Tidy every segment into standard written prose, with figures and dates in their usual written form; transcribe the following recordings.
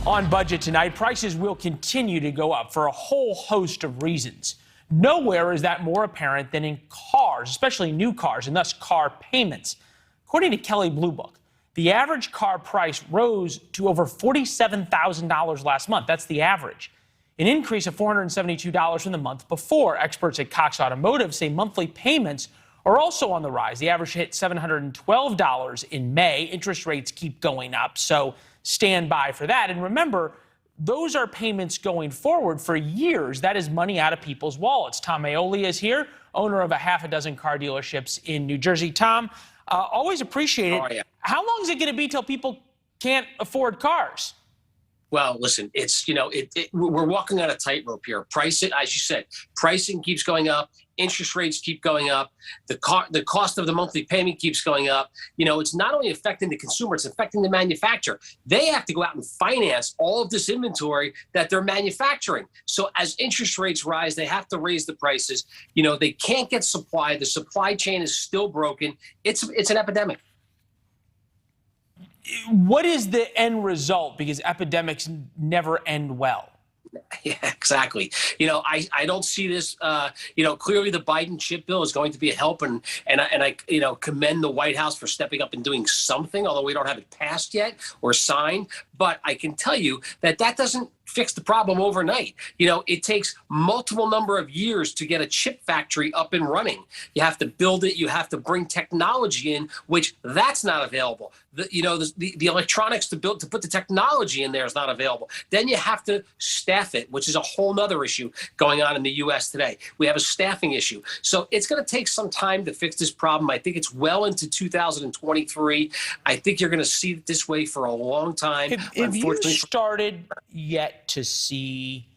On Budget tonight, prices will continue to go up for a whole host of reasons. Nowhere is that more apparent than in cars, especially new cars, and thus car payments. According to Kelley Blue Book, the average car price rose to over $47,000 last month. That's the average. An increase of $472 from the month before. Experts at Cox Automotive say monthly payments are also on the rise. The average hit $712 in May. Interest rates keep going up, so stand by for that. And remember, those are payments going forward for years. That is money out of people's wallets. Tom Maoli is here, owner of a half a dozen car dealerships in New Jersey. Tom, always appreciate it. Oh, yeah. How long is it going to be till people can't afford cars? Well, listen, it's, we're walking on a tightrope here. Pricing, as you said, pricing keeps going up. Interest rates keep going up. The cost of the monthly payment keeps going up. It's not only affecting the consumer, it's affecting the manufacturer. They have to go out and finance all of this inventory that they're manufacturing. So as interest rates rise, they have to raise the prices. They can't get supply. The supply chain is still broken. It's an epidemic. What is the end result? Because epidemics never end well. Yeah, exactly. I don't see this. Clearly the Biden chip bill is going to be a help, and I commend the White House for stepping up and doing something, although we don't have it passed yet or signed. But I can tell you that doesn't fix the problem overnight. It takes multiple number of years to get a chip factory up and running. You have to build it. You have to bring technology in, which that's not available. The electronics to put the technology in there is not available. Then you have to staff it, which is a whole nother issue going on in the U.S. today. We have a staffing issue. So it's going to take some time to fix this problem. I think it's well into 2023. I think you're going to see it this way for a long time. Have you started yet to see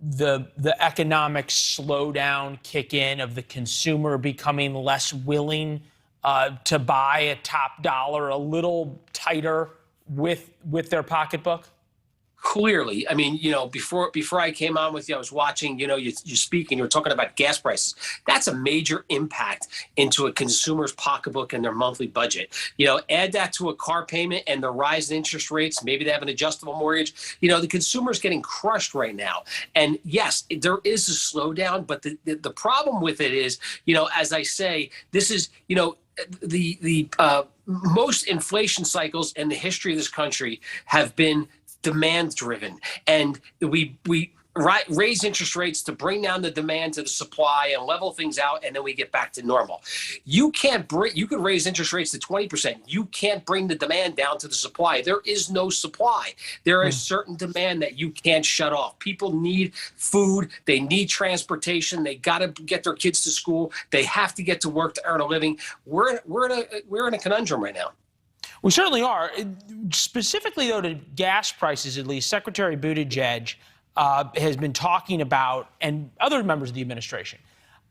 the economic slowdown kick in of the consumer becoming less willing to buy a top dollar, a little tighter with their pocketbook? Clearly, before I came on with you, I was watching, you speak and you were talking about gas prices. That's a major impact into a consumer's pocketbook and their monthly budget. Add that to a car payment and the rise in interest rates. Maybe they have an adjustable mortgage. The consumer's getting crushed right now. And yes, there is a slowdown, but the problem with it is, as I say, this is, the most inflation cycles in the history of this country have been demand driven, and we raise interest rates to bring down the demand to the supply and level things out, and then we get back to normal. You could raise interest rates to 20%. You can't bring the demand down to the supply. There is no supply. There is certain demand that you can't shut off. People need food. They need transportation. They got to get their kids to school. They have to get to work to earn a living. We're in a conundrum right now. We certainly are. Specifically, though, to gas prices, at least, Secretary Buttigieg has been talking about, and other members of the administration,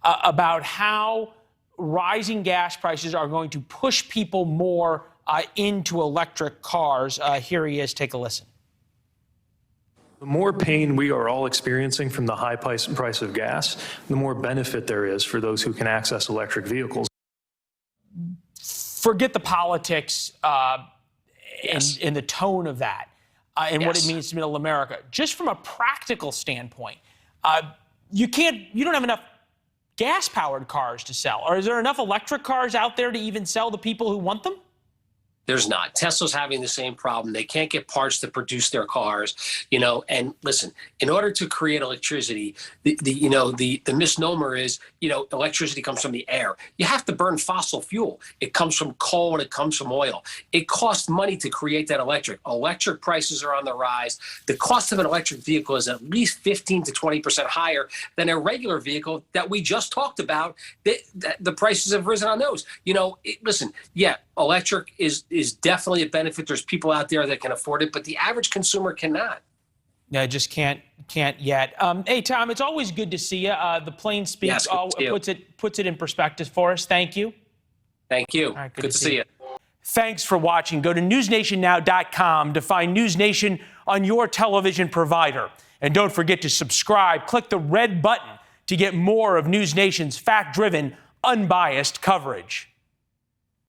about how rising gas prices are going to push people more into electric cars. Here he is. Take a listen. The more pain we are all experiencing from the high price of gas, the more benefit there is for those who can access electric vehicles. Forget the politics Yes. and the tone of that and Yes. what it means to middle America. Just from a practical standpoint, you don't have enough gas-powered cars to sell. Or is there enough electric cars out there to even sell the people who want them? There's not. Tesla's having the same problem. They can't get parts to produce their cars, and listen, in order to create electricity, the misnomer is, electricity comes from the air. You have to burn fossil fuel. It comes from coal and it comes from oil. It costs money to create that electric. Electric prices are on the rise. The cost of an electric vehicle is at least 15 to 20% higher than a regular vehicle that we just talked about. The prices have risen on those. Listen, yeah, electric is definitely a benefit. There's people out there that can afford it, but the average consumer cannot. Yeah, just can't yet. Hey, Tom, it's always good to see you. The plain speaks, yes, puts it in perspective for us. Thank you. Thank you. All right, good to see you. Thanks for watching. Go to newsnationnow.com to find News Nation on your television provider. And don't forget to subscribe. Click the red button to get more of News Nation's fact-driven, unbiased coverage.